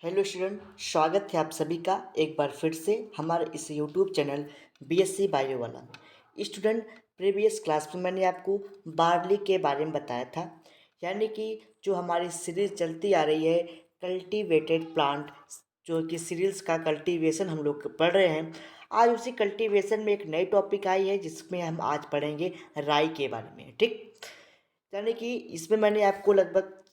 Hello student, स्वागत है आप सभी का एक बार फिर से हमारे इस यूट्यूब चैनल बीएससी बायो वाला में। स्टूडेंट, प्रीवियस क्लास में मैंने आपको बार्ली के बारे में बताया था, यानी कि जो हमारी सीरीज चलती आ रही है कल्टीवेटेड प्लांट, जो कि सीरीज का कल्टीवेशन हम लोग पढ़ रहे हैं। आज उसी कल्टीवेशन में एक नई टॉपिक आई है जिसमें हम आज पढ़ेंगे राई के बारे में। ठीक, यानी कि इसमें मैंने आपको लगभग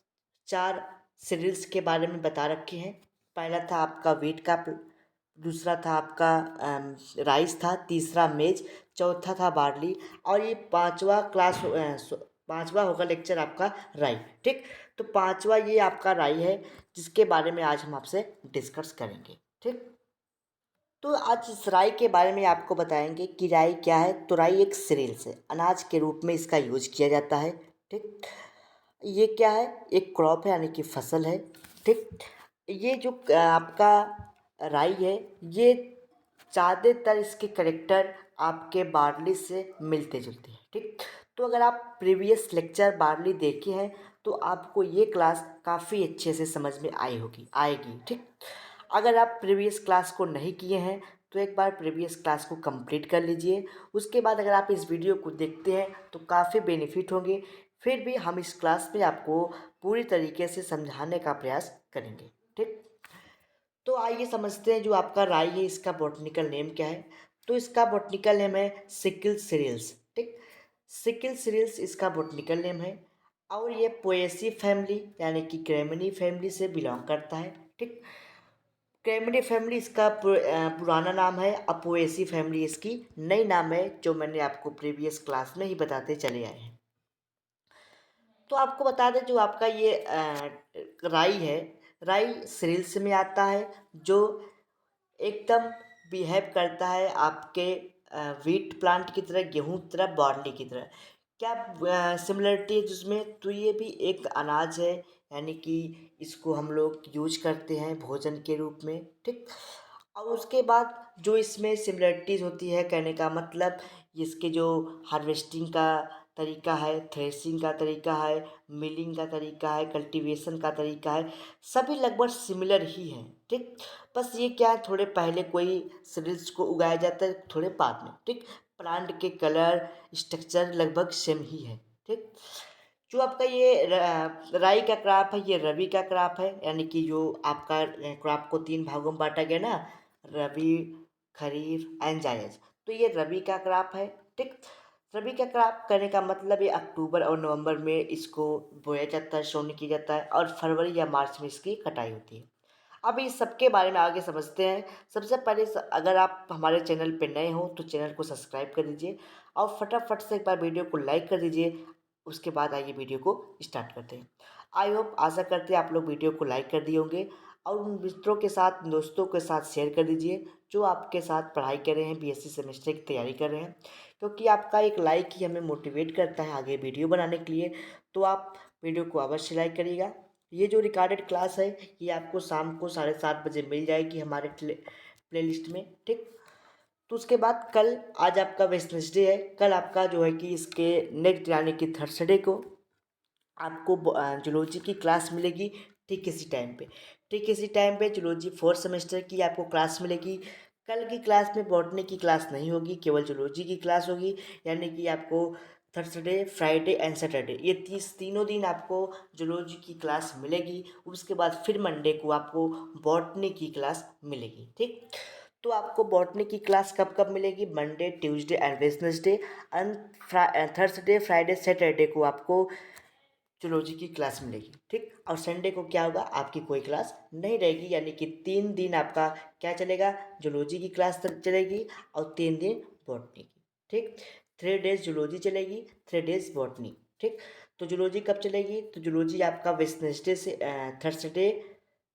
4 सीरियल्स के बारे में बता रखे हैं। पहला था आपका वीट का, दूसरा था आपका राइस था, तीसरा मेज, चौथा था बार्ली, और ये पांचवा होगा लेक्चर आपका राई। ठीक, तो पांचवा ये आपका राई है जिसके बारे में आज हम आपसे डिस्कस करेंगे। ठीक, तो आज इस राई के बारे में आपको बताएंगे कि राई क्या है। तो राई एक सीरियल्स है, अनाज के रूप में इसका यूज किया जाता है। ठीक, ये क्या है, एक क्रॉप है यानी कि फसल है। ठीक, ये जो आपका राई है, ये ज़्यादातर इसके करेक्टर आपके बार्ली से मिलते जुलते हैं। ठीक, तो अगर आप प्रीवियस लेक्चर बार्ली देखे हैं तो आपको ये क्लास काफ़ी अच्छे से समझ में आएगी। ठीक, अगर आप प्रीवियस क्लास को नहीं किए हैं तो एक बार प्रीवियस क्लास को कंप्लीट कर लीजिए। उसके बाद अगर आप इस वीडियो को देखते हैं तो काफ़ी बेनिफिट होंगे। फिर भी हम इस क्लास में आपको पूरी तरीके से समझाने का प्रयास करेंगे। ठीक, तो आइए समझते हैं जो आपका राई है इसका बॉटनिकल नेम क्या है। तो इसका बॉटनिकल नेम है सिकल सीरियल्स। ठीक, सिकल सीरियल्स इसका बॉटनिकल नेम है, और ये पोएसी फैमिली यानी कि क्रेमनी फैमिली से बिलोंग करता है। ठीक, क्रेमनी फैमिली इसका पुराना नाम है, अपोएसी फैमिली इसकी नई नाम है, जो मैंने आपको प्रीवियस क्लास में ही बताते चले आए हैं। तो आपको बता दें जो आपका ये राई है, राई सीरियल्स में आता है, जो एकदम बिहेव करता है आपके वीट प्लांट की तरह, गेहूं की तरह, बार्ली की तरह। क्या सिमिलरिटी है जिसमें, तो ये भी एक अनाज है, यानी कि इसको हम लोग यूज करते हैं भोजन के रूप में। ठीक, और उसके बाद जो इसमें सिमिलरिटीज़ होती है, कहने का मतलब इसके जो हार्वेस्टिंग का तरीका है, थ्रेसिंग का तरीका है, मिलिंग का तरीका है, कल्टीवेशन का तरीका है, सभी लगभग सिमिलर ही हैं। ठीक, बस ये क्या है, थोड़े पहले कोई सीड्स को उगाया जाता है, थोड़े बाद में। ठीक, प्लांट के कलर, स्ट्रक्चर लगभग सेम ही है। ठीक, जो आपका ये राई का क्रॉप है, ये रबी का क्रॉप है, यानी कि जो आपका क्रॉप को 3 भागों में बांटा गया ना, रबी, खरीफ एंड जायद। तो ये रबी का क्रॉप है। ठीक, रबी का क्रॉप करने का मतलब ये अक्टूबर और नवंबर में इसको बोया जाता है, सोने किया जाता है, और फरवरी या मार्च में इसकी कटाई होती है। अब इस सब के बारे में आगे समझते हैं। सबसे पहले अगर आप हमारे चैनल पे नए हो तो चैनल को सब्सक्राइब कर दीजिए, और फटाफट से एक बार वीडियो को लाइक कर दीजिए। उसके बाद आइए वीडियो को स्टार्ट करते हैं। आई होप, आशा करते हैं आप लोग वीडियो को लाइक कर दिए होंगे, और उन मित्रों के साथ, दोस्तों के साथ शेयर कर दीजिए जो आपके साथ पढ़ाई कर रहे हैं, बीएससी सेमेस्टर की तैयारी कर रहे हैं, क्योंकि आपका एक लाइक ही हमें मोटिवेट करता है आगे वीडियो बनाने के लिए। तो आप वीडियो को अवश्य लाइक करिएगा। ये जो रिकॉर्डेड क्लास है ये आपको शाम को 7:30 बजे मिल जाएगी हमारे प्लेलिस्ट में। ठीक, तो उसके बाद कल, आज आपका वेडनेसडे है, कल आपका जो है कि इसके नेक्स्ट यानी कि थर्सडे को आपको जूलॉजी की क्लास मिलेगी। ठीक इसी टाइम पे, जूलॉजी 4th सेमेस्टर की आपको क्लास मिलेगी। कल की क्लास में बॉटनी की क्लास नहीं होगी, केवल जूलॉजी की क्लास होगी, यानी कि आपको थर्सडे, फ्राइडे एंड सैटरडे, ये तीनों दिन आपको जूलॉजी की क्लास मिलेगी। उसके बाद फिर मंडे को आपको बॉटनी की क्लास मिलेगी। ठीक, तो आपको बॉटनी की क्लास कब कब मिलेगी? Monday, Tuesday and Wednesday, and Thursday, Friday, Saturday को आपको जूलॉजी की क्लास मिलेगी। ठीक, और संडे को क्या होगा, आपकी कोई क्लास नहीं रहेगी, यानी कि 3 दिन आपका क्या चलेगा, जूलॉजी की क्लास चलेगी, और 3 दिन बॉटनी की। ठीक, 3 डेज जूलॉजी चलेगी, 3 डेज बॉटनी। ठीक, तो जूलॉजी कब चलेगी, तो जूलॉजी आपका वेडनेसडे से थर्सडे,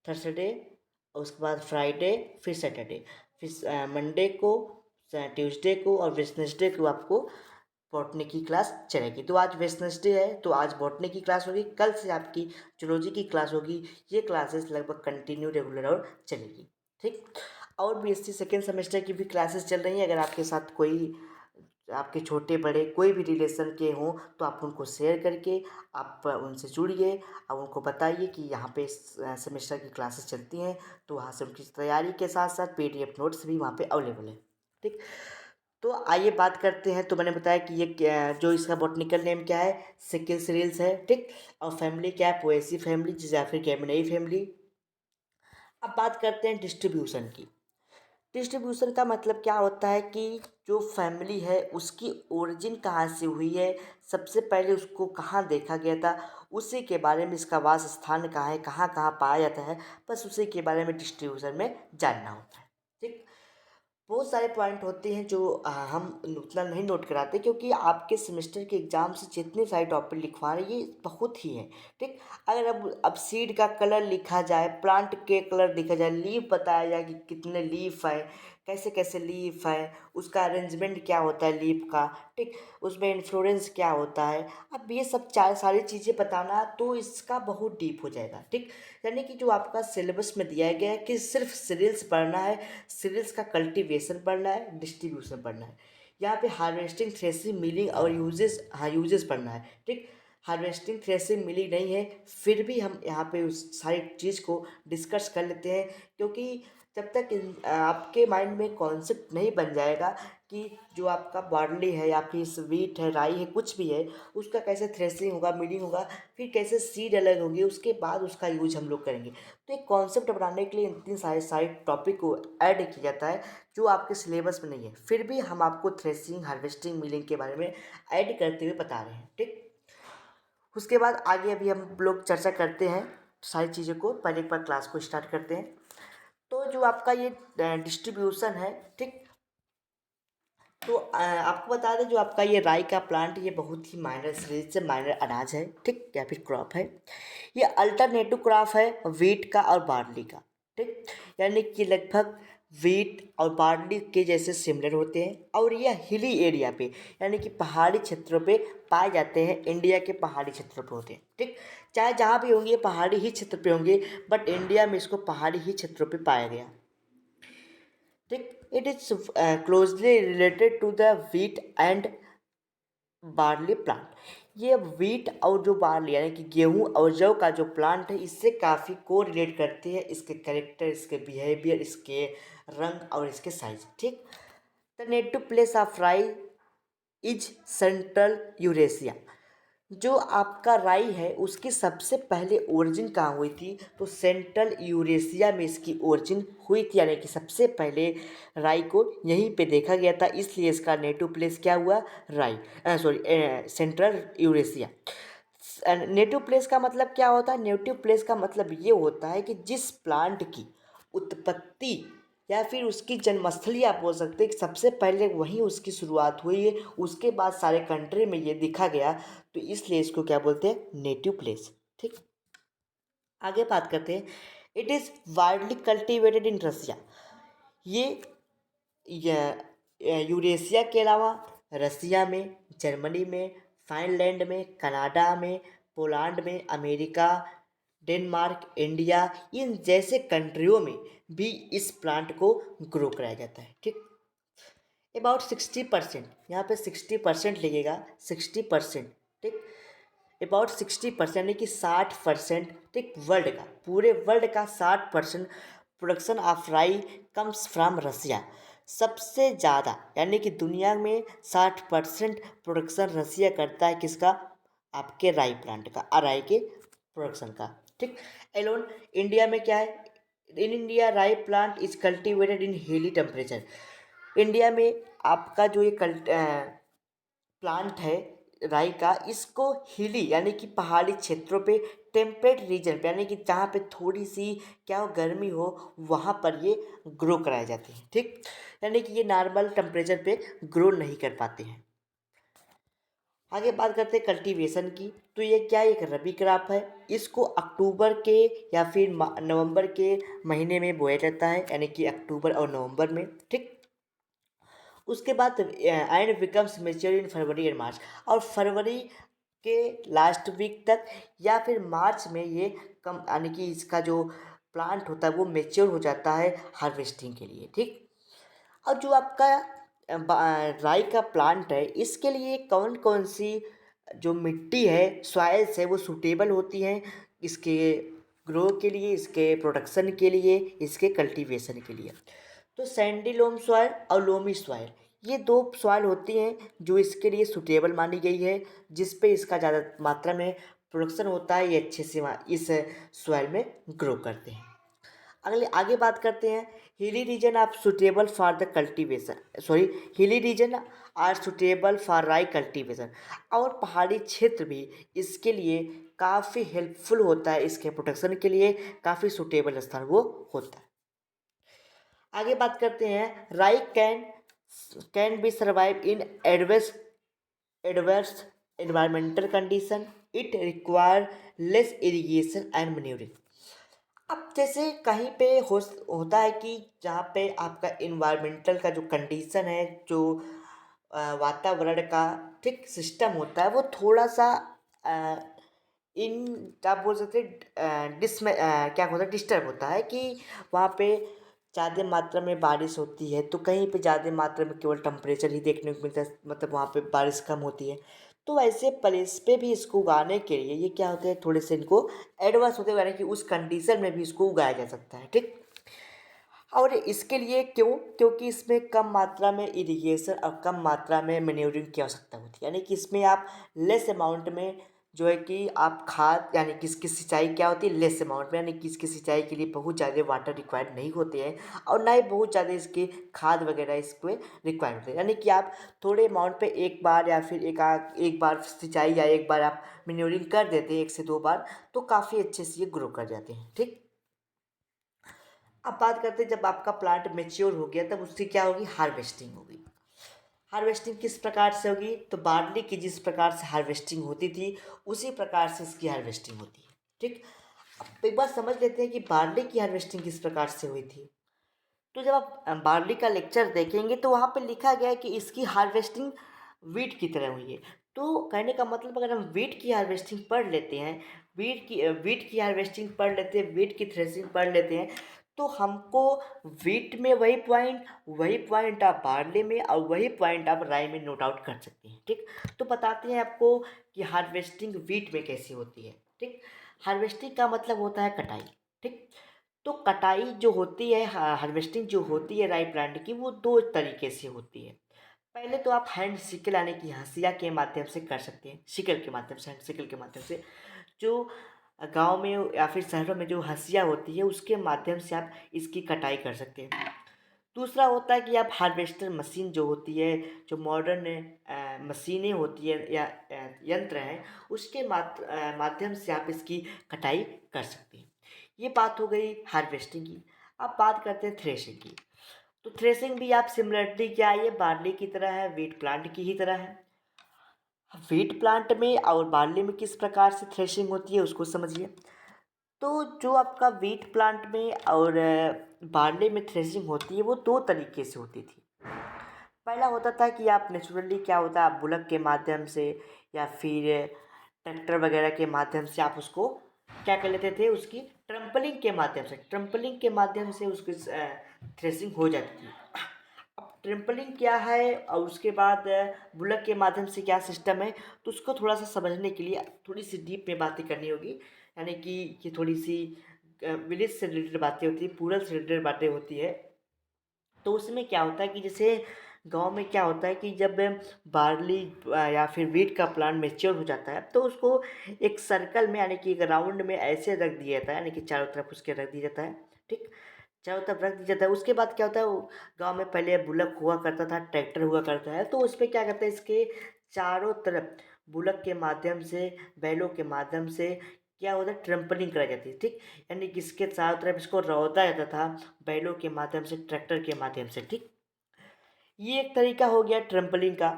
थर्सडे, और उसके बाद फ्राइडे, फिर सैटरडे, फिर मंडे को, ट्यूसडे को और वेडनेसडे को आपको बॉटनी की क्लास चलेगी। तो आज वेडनेसडे है तो आज बॉटनी की क्लास होगी, कल से आपकी जूलॉजी की क्लास होगी। ये क्लासेस लगभग कंटिन्यू, रेगुलर और चलेगी। ठीक, और बीएससी 2nd सेमेस्टर की भी क्लासेस चल रही हैं। अगर आपके साथ कोई आपके छोटे बड़े कोई भी रिलेशन के हों तो आप उनको शेयर करके आप उनसे जुड़िए। आप उनको बताइए कि यहाँ पे सेमेस्टर की क्लासेस चलती हैं, तो वहाँ से उनकी तैयारी के साथ साथ PDF नोट्स भी वहाँ पे अवेलेबल है। ठीक, तो आइए बात करते हैं। तो मैंने बताया कि ये जो इसका बॉटनिकल नेम क्या है, सिकिल सीरियल्स है। ठीक, और फैमिली क्या है, पोएसी फैमिली या फिर गेमिनी फैमिली। अब बात करते हैं डिस्ट्रीब्यूशन की। डिस्ट्रीब्यूशन का मतलब क्या होता है कि जो फैमिली है उसकी ओरिजिन कहाँ से हुई है, सबसे पहले उसको कहाँ देखा गया था, उसी के बारे में, इसका वास स्थान कहाँ है, कहाँ कहाँ पाया जाता है, बस उसी के बारे में डिस्ट्रीब्यूशन में जानना होता है। ठीक, बहुत सारे पॉइंट होते हैं जो हम उतना नहीं नोट कराते, क्योंकि आपके सेमेस्टर के एग्ज़ाम से जितने सारे टॉपिक लिखवा रहे हैं ये बहुत ही हैं। ठीक, अगर अब सीड का कलर लिखा जाए, प्लांट के कलर लिखा जाए, लीफ बताया जाए कि कितने लीफ है, कैसे कैसे लीफ है, उसका अरेंजमेंट क्या होता है लीफ का। ठीक, उसमें इन्फ्लोरेंस क्या होता है, अब ये सब चार सारी चीज़ें बताना तो इसका बहुत डीप हो जाएगा। ठीक, यानी कि जो आपका सिलेबस में दिया गया है कि सिर्फ सीरियल्स पढ़ना है, सीरियल्स का कल्टीवेशन पढ़ना है, डिस्ट्रीब्यूशन पढ़ना है। यहाँ पे हार्वेस्टिंग, थ्रेसिंग, मिलिंग और यूजेस, हाँ यूजेस पढ़ना है। ठीक, हार्वेस्टिंग, थ्रेसिंग, मिलिंग नहीं है, फिर भी हम यहाँ पे उस सारी चीज़ को डिस्कस कर लेते हैं, क्योंकि जब तक आपके माइंड में कॉन्सेप्ट नहीं बन जाएगा कि जो आपका बार्ली है या फिर वीट है, राई है, कुछ भी है, उसका कैसे थ्रेसिंग होगा, मिलिंग होगा, फिर कैसे सीड अलग होगी, उसके बाद उसका यूज हम लोग करेंगे। तो एक कॉन्सेप्ट बनाने के लिए इतनी सारे सारे टॉपिक को ऐड किया जाता है जो आपके सिलेबस में नहीं है, फिर भी हम आपको थ्रेसिंग, हार्वेस्टिंग, मिलिंग के बारे में ऐड करते हुए बता रहे हैं। ठीक, उसके बाद आगे अभी हम लोग चर्चा करते हैं सारी चीज़ों को, पहले एक बार क्लास को स्टार्ट करते हैं। तो जो आपका ये डिस्ट्रीब्यूशन है, ठीक, तो आपको बता दें जो आपका ये राई का प्लांट ये बहुत ही माइनर सीरीज से माइनर अनाज है। ठीक, या फिर क्रॉप है। ये अल्टरनेटिव क्रॉप है वीट का और बार्ली का। ठीक, यानी कि लगभग वीट और बार्ली के जैसे सिमिलर होते हैं, और ये हिली एरिया पे यानी कि पहाड़ी क्षेत्रों पे पाए जाते हैं। इंडिया के पहाड़ी क्षेत्रों पे होते हैं। ठीक, चाहे जहाँ भी होंगे पहाड़ी ही क्षेत्र पे होंगे, बट इंडिया में इसको पहाड़ी ही क्षेत्रों पे पाया गया। ठीक, it is closely related to the wheat and barley plant. ये व्हीट और जो बार्ली यानी कि गेहूं और जौ का जो प्लांट है, इससे काफ़ी को रिलेट करती है, इसके कैरेक्टर, इसके बिहेवियर, इसके रंग और इसके साइज। ठीक, द नेटिव प्लेस ऑफ राई इज सेंट्रल यूरेशिया। जो आपका राई है उसकी सबसे पहले ओरिजिन कहाँ हुई थी, तो सेंट्रल यूरेशिया में इसकी ओरिजिन हुई थी, यानी कि सबसे पहले राई को यहीं पे देखा गया था, इसलिए इसका नेटिव प्लेस क्या हुआ, राई, sorry, central Eurasia. Native place का मतलब क्या होता है, नेटिव प्लेस का मतलब ये होता है कि जिस प्लांट की उत्पत्ति या फिर उसकी जन्मस्थली आप बोल सकते हैं कि सबसे पहले वहीं उसकी शुरुआत हुई है, उसके बाद सारे कंट्री में ये दिखा गया, तो इसलिए इसको क्या बोलते हैं, नेटिव प्लेस। ठीक, आगे बात करते हैं। It is widely cultivated in Russia. ये यूरेशिया के अलावा रसिया में, जर्मनी में, फाइनलैंड में, कनाडा में, पोलैंड में, अमेरिका, डेनमार्क, इंडिया, इन जैसे कंट्रियों में भी इस प्लांट को ग्रो कराया जाता है। ठीक, अबाउट 60%, यहाँ पे 60% लिखिएगा, 60%। ठीक, अबाउट 60% यानी कि 60%। ठीक, वर्ल्ड का, पूरे वर्ल्ड का 60% प्रोडक्शन ऑफ राई कम्स फ्रॉम रसिया। सबसे ज़्यादा यानी कि दुनिया में 60% प्रोडक्शन रसिया करता है, किसका, आपके राई प्लांट का, राई के प्रोडक्शन का। ठीक, एलोन इंडिया में क्या है, इन इंडिया राई प्लांट इज कल्टिवेटेड इन हिली टेम्परेचर। इंडिया में आपका जो ये प्लांट है राई का, इसको हिली यानी कि पहाड़ी क्षेत्रों पे, टेम्परेट रीजन पे यानी कि जहाँ पे थोड़ी सी क्या हो, गर्मी हो, वहाँ पर ये ग्रो कराए जाते हैं। ठीक, यानी कि ये नॉर्मल टेम्परेचर पे ग्रो नहीं कर पाते हैं। आगे बात करते हैं कल्टीवेशन की। तो ये क्या है, एक रबी क्रॉप है। इसको अक्टूबर के या फिर नवंबर के महीने में बोया जाता है, यानी कि अक्टूबर और नवंबर में। ठीक, उसके बाद and becomes mature in February and March, और फरवरी के लास्ट वीक तक या फिर मार्च में ये कम यानी कि इसका जो प्लांट होता है वो मेच्योर हो जाता है हार्वेस्टिंग के लिए। ठीक, और जो आपका राई का प्लांट है, इसके लिए कौन कौन सी जो मिट्टी है, सॉइल्स है, वो सूटेबल होती हैं इसके ग्रो के लिए, इसके प्रोडक्शन के लिए, इसके कल्टीवेशन के लिए। तो सैंडी लोम सॉइल और लोमी सॉइल, ये दो सॉइल होती हैं जो इसके लिए सूटेबल मानी गई है, जिस पे इसका ज़्यादा मात्रा में प्रोडक्शन होता है। ये अच्छे से इस सॉइल में ग्रो करते हैं। अगले आगे बात करते हैं, hilly region are suitable for the cultivation, sorry, hilly region are suitable for rye cultivation. और पहाड़ी क्षेत्र भी इसके लिए काफ़ी हेल्पफुल होता है, इसके प्रोटेक्शन के लिए काफ़ी सुटेबल स्थान वो होता है। आगे बात करते हैं, राई can be survive in adverse adverse environmental condition, it require less irrigation and manuring. अब जैसे कहीं पे होता है कि जहाँ पे आपका इन्वायरमेंटल का जो कंडीशन है, जो वातावरण का ठीक सिस्टम होता है, वो थोड़ा सा अ, इन क्या बोल सकते हैं, क्या होता है, डिस्टर्ब होता है कि वहाँ पे ज़्यादा मात्रा में बारिश होती है, तो कहीं पे ज़्यादा मात्रा में केवल टेम्परेचर ही देखने को मिलता है, मतलब वहाँ पे बारिश कम होती है। तो ऐसे प्लेस पे भी इसको उगाने के लिए ये क्या होते हैं, थोड़े से इनको एडवांस होते हैं, यानी कि उस कंडीशन में भी इसको उगाया जा सकता है, ठीक। और इसके लिए क्यों, क्योंकि इसमें कम मात्रा में इरिगेशन और कम मात्रा में मैन्योरिंग की आवश्यकता होती है, यानी कि इसमें आप लेस अमाउंट में जो है कि आप खाद, यानी कि इसकी सिंचाई क्या होती है, लेस अमाउंट में, यानी कि इसकी सिंचाई के लिए बहुत ज़्यादा वाटर रिक्वायर्ड नहीं होते हैं, और ना ही बहुत ज़्यादा इसके खाद वगैरह इसको रिक्वायर्ड होते हैं, यानी कि आप थोड़े अमाउंट पे एक बार या फिर एक बार सिंचाई या एक बार आप मैन्योरिंग कर देते हैं, 1 से 2 बार, तो काफ़ी अच्छे से ये ग्रो कर जाते हैं, ठीक। अब बात करते हैं, जब आपका प्लांट मेच्योर हो गया तब उसकी क्या होगी, हार्वेस्टिंग होगी। हार्वेस्टिंग किस प्रकार से होगी, तो बार्ली की जिस प्रकार से हार्वेस्टिंग होती थी उसी प्रकार से इसकी हार्वेस्टिंग होती है, ठीक। अब एक बार समझ लेते हैं कि बार्ली की हार्वेस्टिंग किस प्रकार से हुई थी। तो जब आप बार्ली का लेक्चर देखेंगे तो वहाँ पे लिखा गया है कि इसकी हार्वेस्टिंग वीट की तरह हुई है। तो कहने का मतलब, अगर हम वीट की हार्वेस्टिंग पढ़ लेते हैं, वीट की हार्वेस्टिंग पढ़ लेते हैं, वीट की थ्रेसिंग पढ़ लेते हैं, तो हमको वीट में वही पॉइंट आप बार्ली में और वही पॉइंट आप राई में नोट आउट कर सकते हैं, ठीक। तो बताते हैं आपको कि हार्वेस्टिंग वीट में कैसी होती है, ठीक। हार्वेस्टिंग का मतलब होता है कटाई, ठीक। तो कटाई जो होती है, हार्वेस्टिंग जो होती है राई प्लांट की, वो दो तरीके से होती है। पहले तो आप हैंड सिकल यानी कि हंसिया के माध्यम से कर सकते हैं, सिकल के माध्यम से, हैंड सिकल के माध्यम से, जो गांव में या फिर शहरों में जो हंसिया होती है उसके माध्यम से आप इसकी कटाई कर सकते हैं। दूसरा होता है कि आप हार्वेस्टर मशीन जो होती है, जो मॉडर्न मशीनें होती है या यंत्र हैं, उसके माध्यम से आप इसकी कटाई कर सकते हैं। ये बात हो गई हार्वेस्टिंग की। अब बात करते हैं थ्रेशिंग की। तो थ्रेशिंग भी आप सिमिलरिटी क्या है, ये बार्ली की तरह है, वीट प्लांट की ही तरह है। वीट प्लांट में और बार्ली में किस प्रकार से थ्रेशिंग होती है उसको समझिए। तो जो आपका वीट प्लांट में और बार्ली में थ्रेशिंग होती है वो दो तरीके से होती थी। पहला होता था कि आप नेचुरली क्या होता है, आप बुलक के माध्यम से या फिर ट्रैक्टर वगैरह के माध्यम से आप उसको क्या कर लेते थे, उसकी ट्रम्पलिंग के माध्यम से उसकी थ्रेसिंग हो जाती थी। अब ट्रम्पलिंग क्या है और उसके बाद बुलक के माध्यम से क्या सिस्टम है, तो उसको थोड़ा सा समझने के लिए थोड़ी सी डीप में बातें करनी होगी, यानी कि ये थोड़ी सी विलेज से रिलेटेड बातें होती है, पूरल से रिलेटेड बातें होती है। तो उसमें क्या होता है कि जैसे गांव में क्या होता है कि जब बार्ली या फिर वीट का प्लांट मेच्योर हो जाता है तो उसको एक सर्कल में, यानी कि एक राउंड में ऐसे रख दिया जाता है, यानी कि चारों तरफ उसके रख दिया जाता है, ठीक। चारों तरफ रख दिया जाता है। उसके बाद क्या होता है, वो गाँव में पहले बुलक हुआ करता था, ट्रैक्टर हुआ करता है, तो उस पर क्या करते हैं, इसके चारों तरफ बुलक के माध्यम से, बैलों के माध्यम से क्या होता है, ट्रम्पलिंग कराई जाती है, ठीक। यानी कि इसके चारों तरफ इसको रौंदा जाता था बैलों के माध्यम से, ट्रैक्टर के माध्यम से, ठीक। ये एक तरीका हो गया ट्रम्पलिंग का।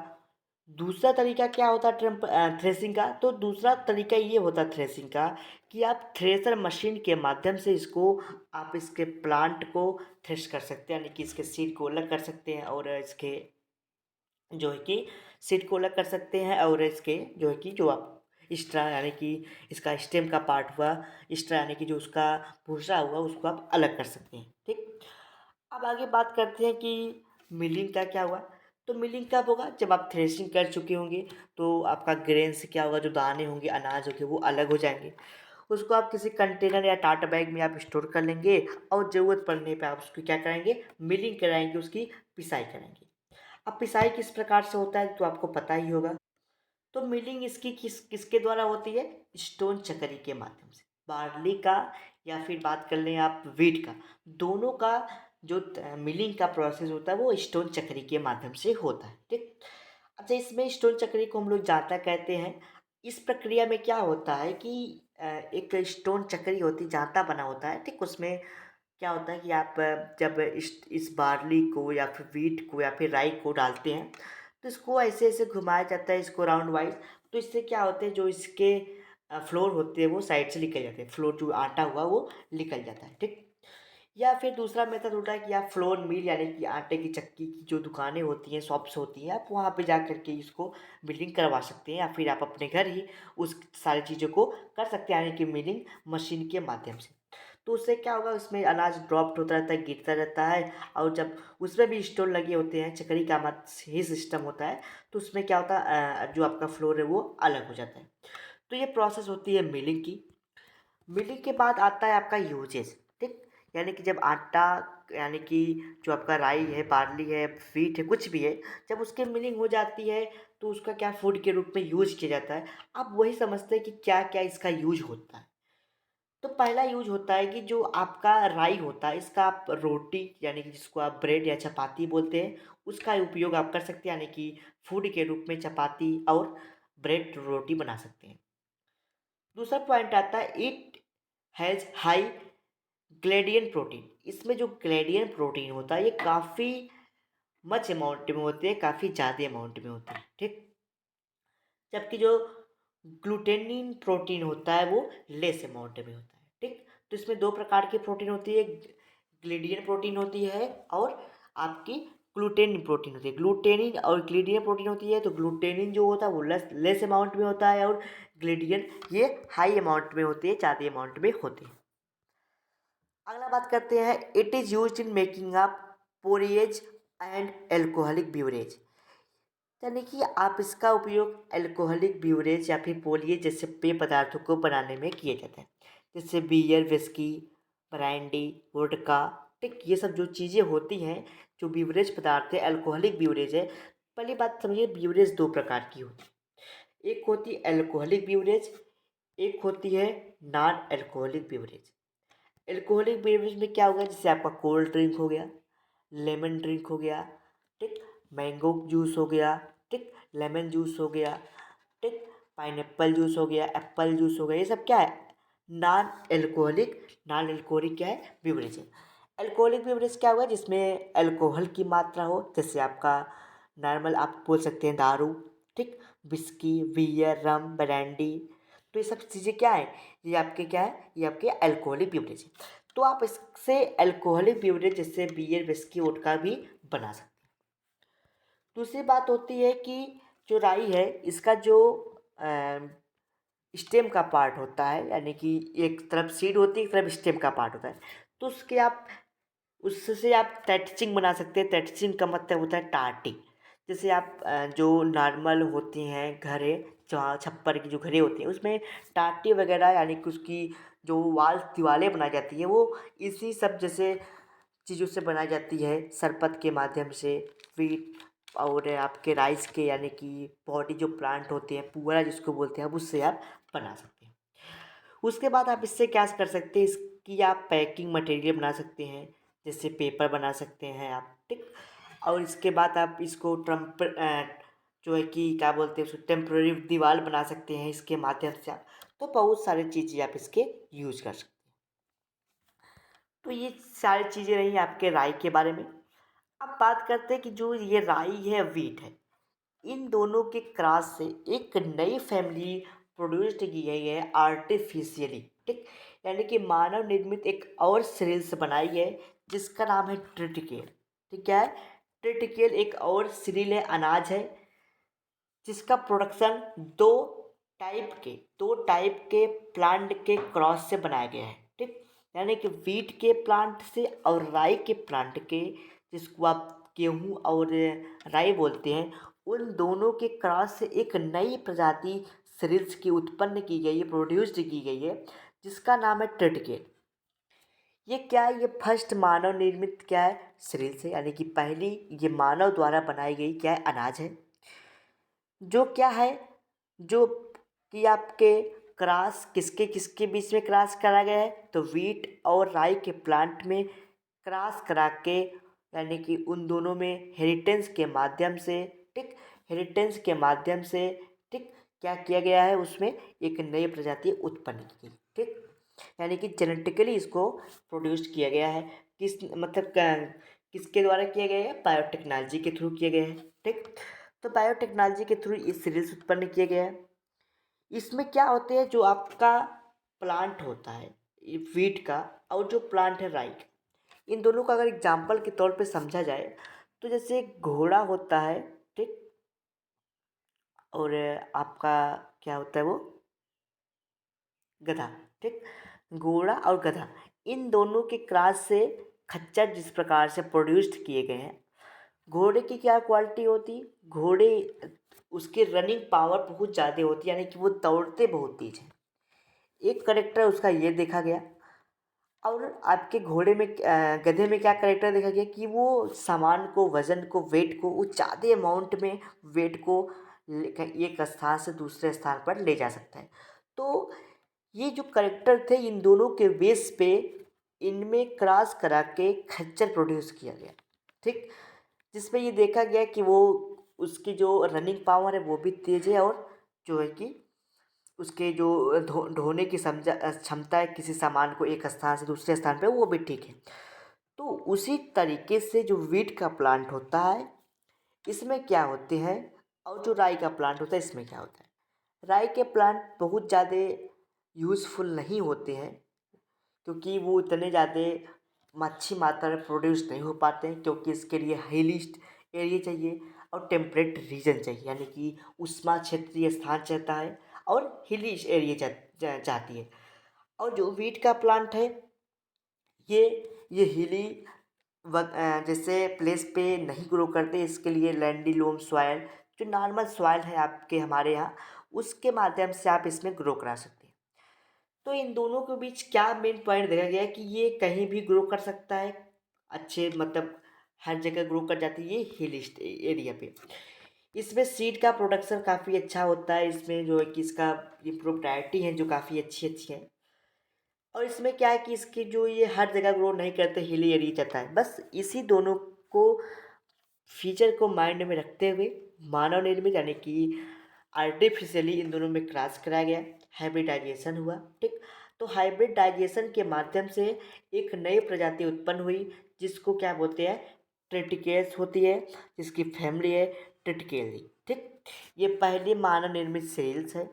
दूसरा तरीका क्या होता है थ्रेसिंग का, तो दूसरा तरीका ये होता है थ्रेसिंग का कि आप थ्रेसर मशीन के माध्यम से इसको, आप इसके प्लांट को थ्रेश कर सकते हैं, यानी कि इसके सीड को अलग कर सकते हैं, और इसके जो है कि सीड को अलग कर सकते हैं, और इसके जो है कि जो आप एक्स्ट्रा, यानी कि इसका स्टेम का पार्ट हुआ, एक्स्ट्रा यानी कि जो उसका भूसा हुआ, उसको आप अलग कर सकते हैं, ठीक। अब आगे बात करते हैं कि मिलिंग का क्या हुआ। तो मिलिंग कब होगा? जब आप थ्रेशिंग कर चुके होंगे, तो आपका ग्रेन से क्या होगा, जो दाने होंगे, अनाज होंगे, वो अलग हो जाएंगे। उसको आप किसी कंटेनर या टाटा बैग में आप स्टोर कर लेंगे और ज़रूरत पड़ने पे आप उसकी क्या कराएंगे, मिलिंग कराएंगे, उसकी पिसाई कराएंगे। अब पिसाई किस प्रकार से होता है तो आपको पता ही होगा। तो मिलिंग इसकी किसके द्वारा होती है? स्टोन चक्री के माध्यम से। बार्ली का या फिर बात कर लें आप वीट का, दोनों का जो मिलिंग का प्रोसेस होता है वो स्टोन चक्री के माध्यम से होता है, ठीक। अच्छा, इसमें स्टोन चक्री को हम लोग जांता कहते हैं। इस प्रक्रिया में क्या होता है कि एक स्टोन चक्री होती, जांता बना होता है, ठीक। उसमें क्या होता है कि आप जब इस बार्ली को या फिर वीट को या फिर राई को डालते हैं, तो इसको ऐसे ऐसे घुमाया जाता है, इसको राउंड वाइज। तो इससे क्या होते हैं, जो इसके फ्लोर होते हैं वो साइड से निकल जाते हैं, फ्लोर जो आटा हुआ वो निकल जाता है, ठीक। या फिर दूसरा मेथड होता है कि आप फ्लोर मिल यानी कि आटे की चक्की की जो दुकानें होती हैं, शॉप्स होती हैं, आप वहाँ पे जा कर के इसको मिलिंग करवा सकते हैं, या फिर आप अपने घर ही उस सारी चीज़ों को कर सकते हैं, यानी कि मिलिंग मशीन के माध्यम से। तो उससे क्या होगा, उसमें अनाज ड्रॉप्ड होता रहता है, गिरता रहता है, और जब उसमें भी स्टोन लगे होते हैं, चक्री का मत ही सिस्टम होता है, तो उसमें क्या होता है, जो आपका फ्लोर है वो अलग हो जाता है। तो ये प्रोसेस होती है मिलिंग की। मिलिंग के बाद आता है आपका यूजेस, ठीक। यानी कि जब आटा, यानी कि जो आपका राई है, बार्ली है, व्हीट है, कुछ भी है, जब उसकी मिलिंग हो जाती है तो उसका क्या फूड के रूप में यूज किया जाता है। आप वही समझते हैं कि क्या क्या इसका यूज होता है। तो पहला यूज होता है कि जो आपका राई होता है, इसका आप रोटी, यानी कि जिसको आप ब्रेड या चपाती बोलते हैं, उसका उपयोग आप कर सकते हैं, यानी कि फूड के रूप में चपाती और ब्रेड रोटी बना सकते हैं। दूसरा पॉइंट आता है, इट हैज़ हाई ग्लेडियन प्रोटीन। इसमें जो ग्लेडियन प्रोटीन होता है ये काफ़ी मच अमाउंट में होते हैं, काफ़ी ज़्यादा अमाउंट में होते हैं, ठीक। जबकि जो ग्लूटेनिन प्रोटीन होता है वो लेस अमाउंट में होता है, ठीक। तो इसमें दो प्रकार की प्रोटीन होती है, ग्लिडियन प्रोटीन होती है और आपकी ग्लूटेनिन प्रोटीन होती है। ग्लूटेनिन और ग्लिडियन प्रोटीन होती है, तो ग्लूटेनिन जो होता है वो लेस अमाउंट में होता है, और ग्लिडियन ये हाई अमाउंट में होती है, ज़्यादा अमाउंट में होती है। अगला बात करते हैं, it is use in making up porridge and alcoholic beverage. यानी कि आप इसका उपयोग अल्कोहलिक ब्यूरेज या फिर पोलिए जैसे पेय पदार्थों को बनाने में किए जाते हैं, जैसे बियर, विस्की, ब्रांडी, वोडका, ठीक। ये सब जो चीज़ें होती हैं, जो ब्यूरेज पदार्थ है, अल्कोहलिक ब्यूरेज है। पहली बात समझिए, ब्यूरेज दो प्रकार की होती है, एक होती है अल्कोहलिक ब्यूरेज, एक होती है नॉन अल्कोहलिक ब्यूरेज। अल्कोहलिक बेवरेज में क्या होगा, जैसे आपका कोल्ड ड्रिंक हो गया, लेमन ड्रिंक हो गया, ठीक। मैंगो जूस हो गया, ठीक। लेमन जूस हो गया, ठीक। पाइनएप्पल जूस हो गया, एप्पल जूस हो गया, ये सब क्या है, नॉन एल्कोहलिक। नॉन एल्कोहलिक क्या है, बेवरेज है। अल्कोहलिक बेवरेज क्या हुआ, जिसमें अल्कोहल की मात्रा हो, जैसे आपका नॉर्मल आप बोल सकते हैं दारू, ठीक। विस्की, बियर, रम, ब्रांडी, तो ये सब चीज़ें क्या है, ये आपके क्या है, ये आपके अल्कोहलिक बेवरेज है। तो आप इससे अल्कोहलिक बेवरेज जैसे बियर, विस्की, वोडका भी बना सकते हैं। दूसरी बात होती है कि जो राई है, इसका जो स्टेम का पार्ट होता है, यानी कि एक तरफ सीड होती है, एक तरफ स्टेम का पार्ट होता है, तो उसके आप उससे आप टैटचिंग बना सकते हैं। टैटचिंग का मतलब होता है टार्टिंग। जैसे आप जो नॉर्मल होती हैं घरें, जहाँ छप्पर की जो घरें होती हैं, उसमें टाटी वगैरह, यानी कि उसकी जो दीवारें बनाई जाती हैं, वो इसी सब जैसे चीज़ों से बनाई जाती है, सरपत के माध्यम से, वीट और आपके राइस के, यानी कि बॉडी जो प्लांट होते हैं, पुअरा जिसको बोलते हैं, अब उससे आप बना सकते हैं। उसके बाद आप इससे क्या कर सकते हैं, इसकी आप पैकिंग मटेरियल बना सकते हैं, जैसे पेपर बना सकते हैं आप, ठीक। और इसके बाद आप इसको जो है कि क्या बोलते हैं उसको, टेम्प्रेरी दीवार बना सकते हैं इसके माध्यम से आप। तो बहुत सारी चीज़ें आप इसके यूज कर सकते हैं। तो ये सारी चीज़ें रही आपके राई के बारे में। अब बात करते हैं कि जो ये राई है, वीट है, इन दोनों के क्रॉस से एक नई फैमिली प्रोड्यूस्ड की गई है आर्टिफिशियली, ठीक। यानी कि मानव निर्मित एक और सीरीज से बनाई है, जिसका नाम है ट्रिटिकेल, ठीक। क्या है, ट्रिटिकेल एक और सीरियल है, अनाज है, जिसका प्रोडक्शन दो टाइप के प्लांट के क्रॉस से बनाया गया है, ठीक। यानी कि वीट के प्लांट से और राई के प्लांट के, जिसको आप गेहूँ और राई बोलते हैं, उन दोनों के क्रॉस से एक नई प्रजाति सीरियल्स की उत्पन्न की गई है, प्रोड्यूस्ड की गई है, जिसका नाम है ट्रिटिकेट। ये क्या है? ये फर्स्ट मानव निर्मित क्या है? सीरियल्स है, यानी कि पहली ये मानव द्वारा बनाई गई क्या है? अनाज है। जो क्या है? जो कि आपके क्रॉस किसके किसके बीच में क्रॉस करा गया है? तो वीट और राई के प्लांट में क्रॉस करा के, यानी कि उन दोनों में हेरिटेंस के माध्यम से, ठीक, हेरिटेंस के माध्यम से, ठीक, क्या किया गया है? उसमें एक नई प्रजाति उत्पन्न की गई, ठीक, यानी कि जेनेटिकली इसको प्रोड्यूस किया गया है। किस मतलब किसके द्वारा किया गया है? बायोटेक्नोलॉजी के थ्रू किया गया है, ठीक। तो बायोटेक्नोलॉजी के थ्रू ये सीरियल्स उत्पन्न किया गया है। इसमें क्या होते हैं? जो आपका प्लांट होता है ये वीट का, और जो प्लांट है राई का, इन दोनों का अगर एग्जाम्पल के तौर पे समझा जाए तो जैसे एक घोड़ा होता है, ठीक, और आपका क्या होता है वो? गधा, ठीक। घोड़ा और गधा, इन दोनों के क्रॉस से खच्चर जिस प्रकार से प्रोड्यूस्ड किए गए हैं। घोड़े की क्या क्वालिटी होती? घोड़े उसकी रनिंग पावर बहुत ज़्यादा होती है, यानी कि वो दौड़ते बहुत तेज हैं। एक करेक्टर उसका ये देखा गया। और आपके घोड़े में गधे में क्या करेक्टर देखा गया कि वो सामान को, वज़न को, वेट को, वो ज़्यादा अमाउंट में वेट को एक स्थान से दूसरे स्थान पर ले जा सकता है। तो ये जो करेक्टर थे, इन दोनों के बेस पे इनमें क्रॉस करा के खच्चर प्रोड्यूस किया गया, ठीक, जिसमें ये देखा गया कि वो उसकी जो रनिंग पावर है वो भी तेज़ है, और जो है कि उसके जो ढोने की क्षमता है किसी सामान को एक स्थान से दूसरे स्थान पे, वो भी ठीक है। तो उसी तरीके से जो वीट का प्लांट होता है इसमें क्या होते हैं, और जो राई का प्लांट होता है इसमें क्या होता है? राई के प्लांट बहुत ज़्यादा यूज़फुल नहीं होते हैं, क्योंकि वो इतने ज़्यादा अच्छी मात्रा में प्रोड्यूस नहीं हो पाते हैं, क्योंकि इसके लिए हिली एरिया चाहिए और टेम्परेट रीजन चाहिए, यानी कि उष्मा क्षेत्रीय स्थान चाहता है और हिली एरिया चाहती है। और जो वीट का प्लांट है ये ये हिली जैसे प्लेस पे नहीं ग्रो करते, इसके लिए लैंडी लोम सॉइल, जो नॉर्मल सॉइल है आपके हमारे यहाँ, उसके माध्यम से आप इसमें ग्रो करा सकते हैं। तो इन दोनों के बीच क्या मेन पॉइंट देखा गया है कि ये कहीं भी ग्रो कर सकता है, अच्छे मतलब हर जगह ग्रो कर जाती है ये हिल एरिया पे। इसमें सीड का प्रोडक्शन काफ़ी अच्छा होता है, इसमें जो है कि इसका ये प्रोपर्टी है जो काफ़ी अच्छी अच्छी है। और इसमें क्या है कि इसकी जो ये हर जगह ग्रो नहीं करते, हिली एरिया चाहता है। बस इसी दोनों को फीचर को माइंड में रखते हुए मानव निर्मित, यानी कि आर्टिफिशियली इन दोनों में क्रॉस कराया गया, हाइब्रिडाइजेशन हुआ, ठीक। तो हाइब्रिडाइजेशन के माध्यम से एक नई प्रजाति उत्पन्न हुई, जिसको क्या बोलते हैं? ट्रिटिकेल्स होती है, जिसकी फैमिली है ट्रिटिकेली, ठीक। ये पहली मानव निर्मित सेल्स है।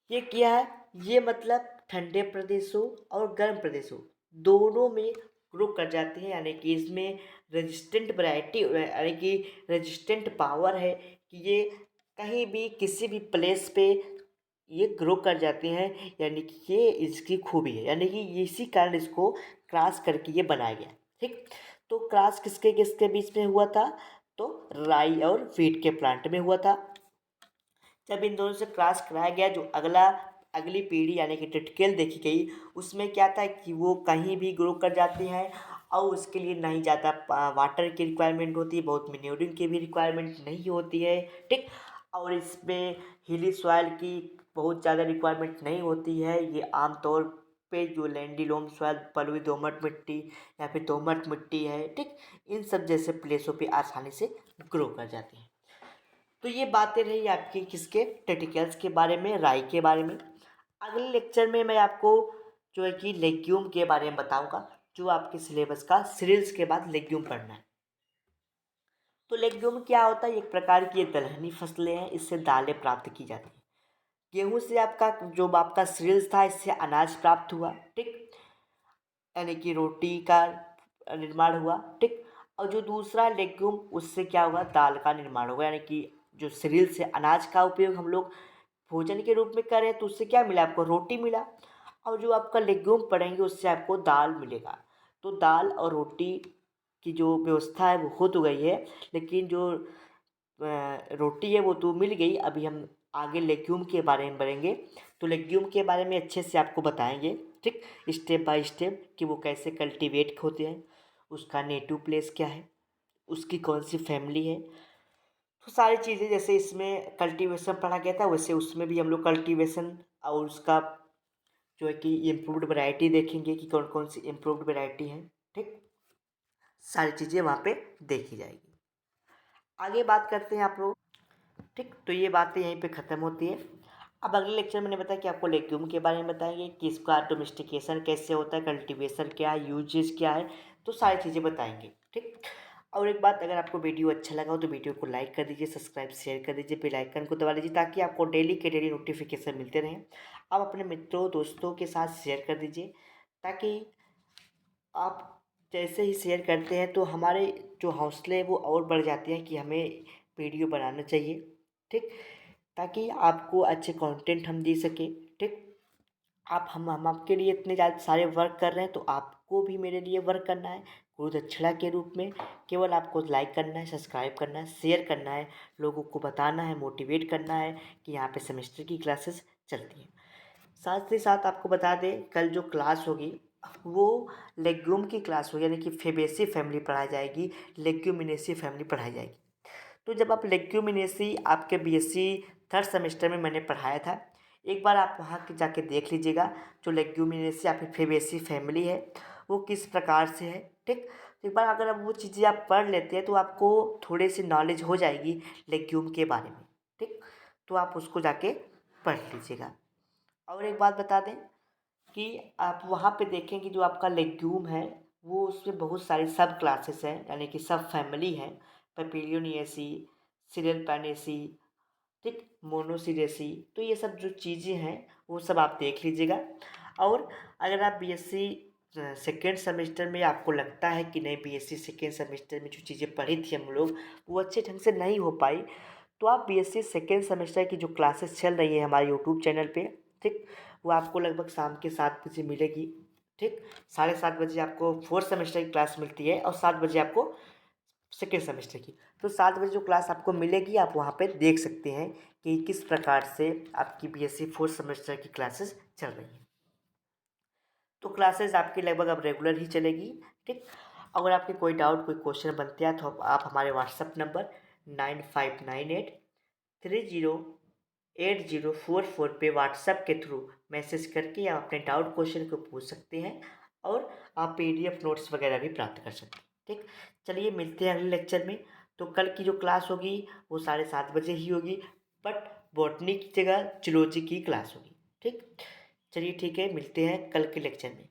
ये क्या है? ये मतलब ठंडे प्रदेशों और गर्म प्रदेशों दोनों में ग्रो कर जाते हैं, यानी कि इसमें रेजिस्टेंट वैरायटी, यानी कि रेजिस्टेंट पावर है कि ये कहीं भी किसी भी प्लेस पे ये ग्रो कर जाते हैं, यानी कि ये इसकी खूबी है, यानी कि इसी कारण इसको क्रॉस करके ये बनाया गया, ठीक। तो क्रॉस किसके किसके बीच में हुआ था? तो राई और वीट के प्लांट में हुआ था। जब इन दोनों से क्रॉस कराया गया, जो अगली पीढ़ी यानी कि टिटकेल देखी गई, उसमें क्या था कि वो कहीं भी ग्रो कर जाते हैं, और उसके लिए नहीं ज़्यादा वाटर की रिक्वायरमेंट होती है, बहुत मिनरल की भी रिक्वायरमेंट नहीं होती है, ठीक। और इसमें हिली सॉइल की बहुत ज़्यादा रिक्वायरमेंट नहीं होती है। ये आमतौर पे जो लैंडी लोम सॉइल, बलुई दोमट मिट्टी या फिर दोमट मिट्टी है, ठीक, इन सब जैसे प्लेसों पे आसानी से ग्रो कर जाते हैं। तो ये बातें रही आपकी किसके? टेटिकल्स के बारे में, राई के बारे में। अगले लेक्चर में मैं आपको जो है कि लेग्यूम के बारे में बताऊंगा, जो आपके सिलेबस का सीरियल्स के बाद लेग्यूम पढ़ना है। तो लेग्यूम क्या होता है? एक प्रकार की ये दलहनी फसलें हैं, इससे दालें प्राप्त की जाती हैं। गेहूं से आपका जो आपका सीरियल्स था, इससे अनाज प्राप्त हुआ, ठीक, यानी कि रोटी का निर्माण हुआ, ठीक। और जो दूसरा लेग्यूम, उससे क्या होगा? दाल का निर्माण होगा, यानी कि जो सीरियल से अनाज का उपयोग हम लोग भोजन के रूप में कर रहे हैं, तो उससे क्या मिला आपको? रोटी मिला। और जो आपका लेग्यूम पढ़ेंगे उससे आपको दाल मिलेगा। तो दाल और रोटी की जो व्यवस्था है वो हो तो गई है, लेकिन जो रोटी है वो तो मिल गई। अभी हम आगे लेग्यूम के बारे में बढ़ेंगे, तो लेग्यूम के बारे में अच्छे से आपको बताएंगे, ठीक, स्टेप बाय स्टेप कि वो कैसे कल्टीवेट होते हैं, उसका नेटिव प्लेस क्या है, उसकी कौन सी फैमिली है। तो सारी चीज़ें जैसे इसमें कल्टीवेशन पढ़ा गया था वैसे उसमें भी हम लोग कल्टीवेशन और उसका जो है कि इम्प्रूव्ड वैरायटी देखेंगे कि कौन कौन सी इम्प्रूव्ड वैरायटी है, ठीक, सारी चीज़ें वहाँ पे देखी जाएगी। आगे बात करते हैं आप लोग, ठीक, तो ये बातें यहीं पे ख़त्म होती है। अब अगले लेक्चर में मैंने बताया कि आपको लेग्यूम के बारे में बताएंगे कि इसका डोमेस्टिकेशन कैसे होता है, कल्टीवेशन क्या है, यूजेस क्या है, तो सारी चीज़ें बताएंगे, ठीक। और एक बात, अगर आपको वीडियो अच्छा लगा हो तो वीडियो को लाइक कर दीजिए, सब्सक्राइब शेयर कर दीजिए, बेल आइकन को दबा लीजिए ताकि आपको डेली के डेली नोटिफिकेशन मिलते रहें। आप अपने मित्रों दोस्तों के साथ शेयर कर दीजिए ताकि आप जैसे ही शेयर करते हैं तो हमारे जो हौसले हैं वो और बढ़ जाते हैं कि हमें वीडियो बनाना चाहिए, ठीक, ताकि आपको अच्छे कंटेंट हम दे सकें, ठीक। आप हम आपके लिए इतने ज़्यादा सारे वर्क कर रहे हैं तो आपको भी मेरे लिए वर्क करना है गुरु दक्षिणा के रूप में। केवल आपको लाइक करना है, सब्सक्राइब करना है, शेयर करना है, लोगों को बताना है, मोटिवेट करना है कि यहाँ पे सेमेस्टर की क्लासेस चलती हैं। साथ ही साथ आपको बता दें कल जो क्लास होगी वो लेग्यूम की क्लास होगी, यानी कि फेबेसी फैमिली पढ़ाई जाएगी, लेग्यूमिनेसी फैमिली पढ़ाई जाएगी। तो जब आप लेग्यूमिनेसी आपके बीएससी थर्ड सेमेस्टर में मैंने पढ़ाया था, एक बार आप वहाँ के जाके देख लीजिएगा जो लेग्यूमिनेसी आपकी फेबेसी फैमिली है वो किस प्रकार से है, ठीक। तो एक बार अगर आप वो चीज़ें आप पढ़ लेते हैं तो आपको थोड़ी सी नॉलेज हो जाएगी लेग्यूम के बारे में, ठीक। तो आप उसको जाके पढ़ लीजिएगा। और एक बात बता दें कि आप वहाँ पे देखें कि जो आपका लेग्यूम है वो उसमें बहुत सारी सब क्लासेस हैं, यानी कि सब फैमिली हैं, पेपिलियोनिएसी, सीरियल, ठीक, मोनोसिरेसी। तो ये सब जो चीज़ें हैं वो सब आप देख लीजिएगा। और अगर आप बीएससी सेकेंड सेमेस्टर में आपको लगता है कि नहीं बीएससी सेकेंड सेमेस्टर में जो चीज़ें पढ़ी थी हम लोग वो अच्छे ढंग से नहीं हो पाई, तो आप बीएससी सेकेंड सेमेस्टर की जो क्लासेस चल रही है हमारे यूट्यूब चैनल पे, ठीक, वो आपको लगभग शाम के 7 बजे मिलेगी, ठीक। 7:30 बजे आपको फोर्थ सेमेस्टर की क्लास मिलती है और 7 बजे आपको सेकेंड सेमेस्टर की। तो 7 बजे जो क्लास आपको मिलेगी आप वहाँ पे देख सकते हैं कि किस प्रकार से आपकी बीएससी फोर्थ सेमेस्टर की क्लासेस चल रही हैं। तो क्लासेस आपकी लगभग अब रेगुलर ही चलेगी, ठीक। अगर आपके कोई डाउट कोई क्वेश्चन बनते हैं तो आप हमारे व्हाट्सअप नंबर 9598308044 पे व्हाट्सएप के थ्रू मैसेज करके आप अपने डाउट क्वेश्चन को पूछ सकते हैं और आप पीडीएफ नोट्स वगैरह भी प्राप्त कर सकते हैं, ठीक। चलिए मिलते हैं अगले लेक्चर में। तो कल की जो क्लास होगी वो 7:30 बजे ही होगी, बट बॉटनी की जगह जूलॉजी की क्लास होगी, ठीक। चलिए ठीक है, मिलते हैं कल के लेक्चर में।